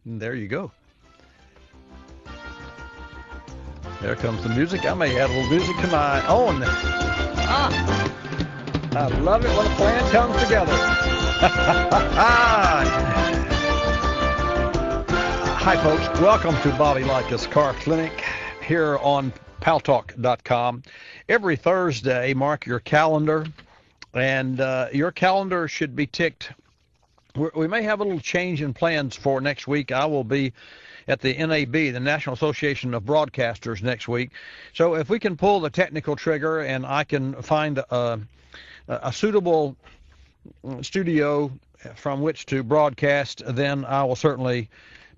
And there you go. There comes the music. I may add a little music to my own. I love it when a plan comes together. Hi, folks. Welcome to Bobby Likis Car Clinic here on Paltalk.com. Every Thursday, mark your calendar, and your calendar should be ticked. We may have a little change in plans for next week. I will be at the NAB, the National Association of Broadcasters, next week. So if we can pull the technical trigger and I can find a suitable studio from which to broadcast, then I will certainly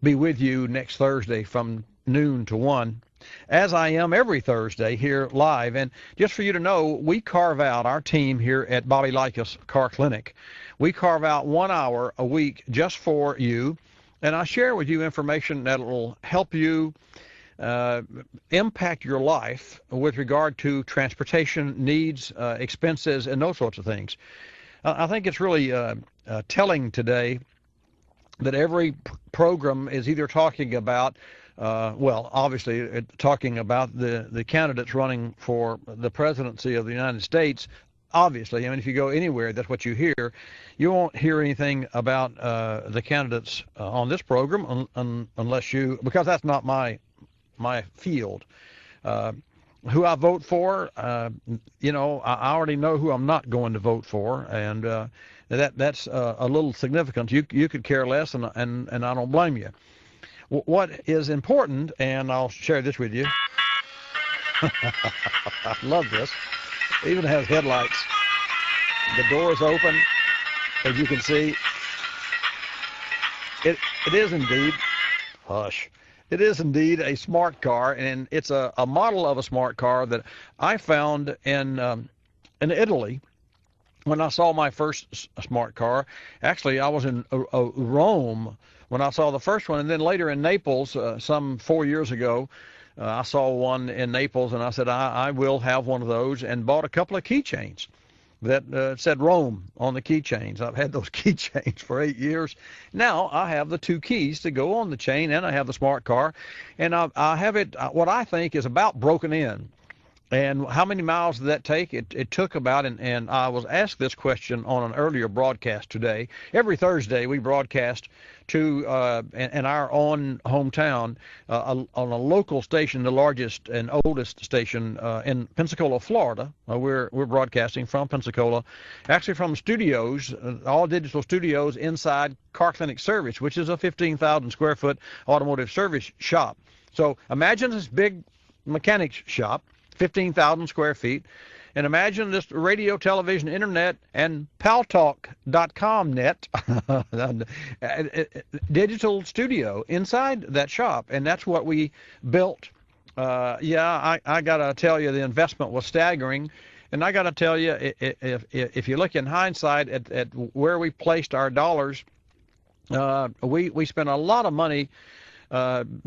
be with you next Thursday from noon to 1, as I am every Thursday here live. And just for you to know, we carve out, our team here at Bobby Likis Car Clinic, we carve out 1 hour a week just for you, and I share with you information that will help you impact your life with regard to transportation needs, expenses, and those sorts of things. I think it's really telling today that every program is either talking about, well, obviously talking about the candidates running for the presidency of the United States. Obviously, I mean, if you go anywhere, that's what you hear. You won't hear anything about the candidates on this program unless you, because that's not my field. Who I vote for, you know, I already know who I'm not going to vote for, and that's a little significant. You could care less, and I don't blame you. What is important, and I'll share this with you. I love this. It even has headlights. The door is open, as you can see. It is indeed, hush, it is indeed a smart car, and it's a model of a smart car that I found in Italy when I saw my first smart car. Actually, I was in Rome when I saw the first one, and then later in Naples, some 4 years ago, I saw one in Naples, and I said, I will have one of those, and bought a couple of keychains that said Rome on the keychains. I've had those keychains for 8 years. Now I have the 2 keys to go on the chain, and I have the smart car, and I have it, what I think is about broken in. And how many miles did that take? It took about, and I was asked this question on an earlier broadcast today. Every Thursday we broadcast to in our own hometown on a local station, the largest and oldest station in Pensacola, Florida. We're broadcasting from Pensacola, actually from studios, all digital studios inside Car Clinic Service, which is a 15,000 square foot automotive service shop. So imagine this big mechanics shop, 15,000 square feet, and imagine this radio, television, internet, and Paltalk.com net digital studio inside that shop, and that's what we built. Yeah, I gotta tell you, the investment was staggering, and I gotta tell you, if you look in hindsight at where we placed our dollars, we spent a lot of money.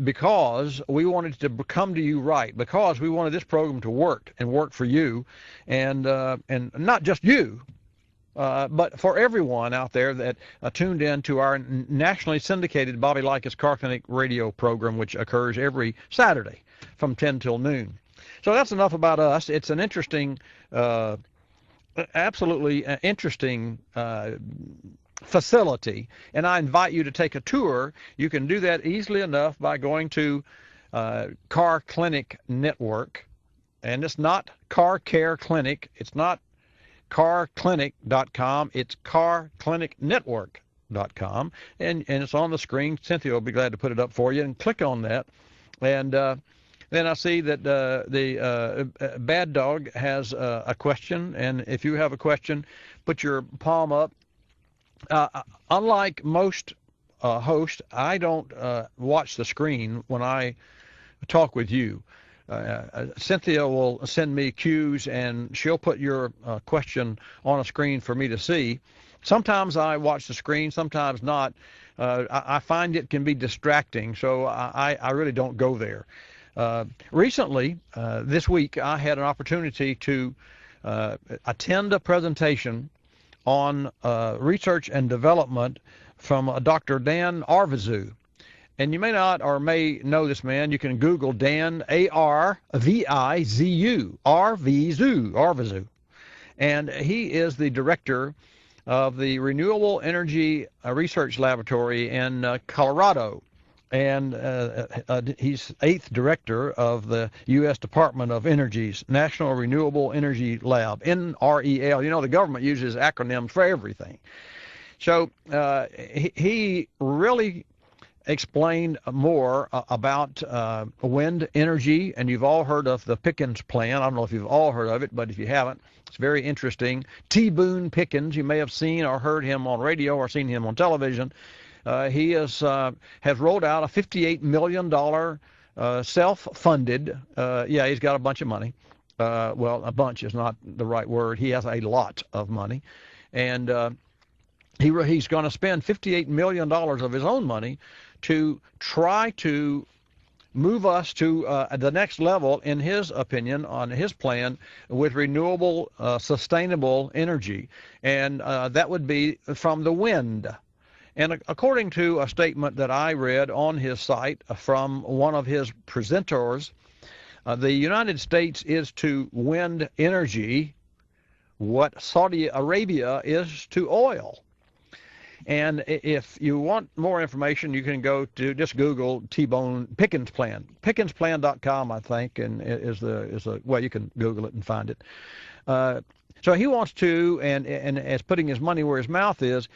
Because we wanted to come to you right, because we wanted this program to work and work for you, and not just you, but for everyone out there that tuned in to our nationally syndicated Bobby Likis Car Clinic radio program, which occurs every Saturday from 10 till noon. So that's enough about us. It's an interesting, absolutely interesting facility, and I invite you to take a tour. You can do that easily enough by going to Car Clinic Network, and it's not Car Care Clinic, it's not carclinic.com, it's carclinicnetwork.com, and it's on the screen. Cynthia will be glad to put it up for you, and click on that, and then I see that the Bad Dog has a question, and if you have a question, put your palm up. Unlike most hosts, I don't watch the screen when I talk with you. Cynthia will send me cues, and she'll put your question on a screen for me to see. Sometimes I watch the screen, sometimes not. I find it can be distracting, so I really don't go there. Recently, this week, I had an opportunity to attend a presentation on research and development from Dr. Dan Arvizu. And you may not or may know this man. You can Google Dan, Arvizu, Arvizu. And he is the director of the Renewable Energy Research Laboratory in Colorado. And he's 8th director of the U.S. Department of Energy's National Renewable Energy Lab, NREL. You know, the government uses acronyms for everything. So he really explained more about wind energy, and you've all heard of the Pickens plan. I don't know if you've all heard of it, but if you haven't, it's very interesting. T. Boone Pickens, you may have seen or heard him on radio or seen him on television. He has rolled out a $58 million self-funded, he's got a bunch of money. Well, a bunch is not the right word. He has a lot of money. And he's going to spend $58 million of his own money to try to move us to the next level, in his opinion, on his plan, with renewable, sustainable energy. And that would be from the wind. And according to a statement that I read on his site from one of his presenters, the United States is to wind energy what Saudi Arabia is to oil. And if you want more information, you can go to just Google T-Bone Pickens plan. Pickensplan.com, I think, and well, you can Google it and find it. So he wants to, and as putting his money where his mouth is,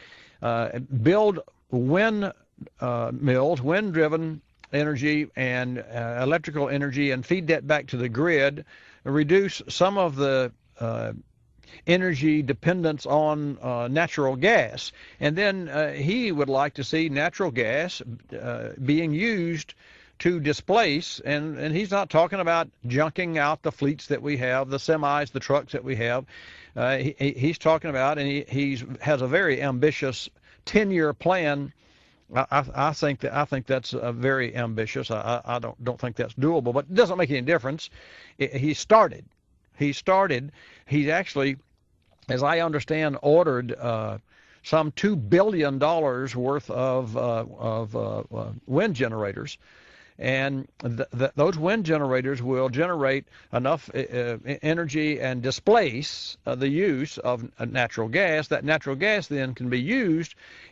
build wind mills, wind-driven energy and electrical energy, and feed that back to the grid, reduce some of the energy dependence on natural gas. And then he would like to see natural gas being used to displace, and he's not talking about junking out the fleets that we have, the semis, the trucks that we have. He's talking about, and he has a very ambitious 10-year plan. I think that's very ambitious. I don't think that's doable, but it doesn't make any difference. He started. He's actually, as I understand, ordered some $2 billion worth of wind generators. And those wind generators will generate enough energy and displace the use of natural gas. That natural gas then can be used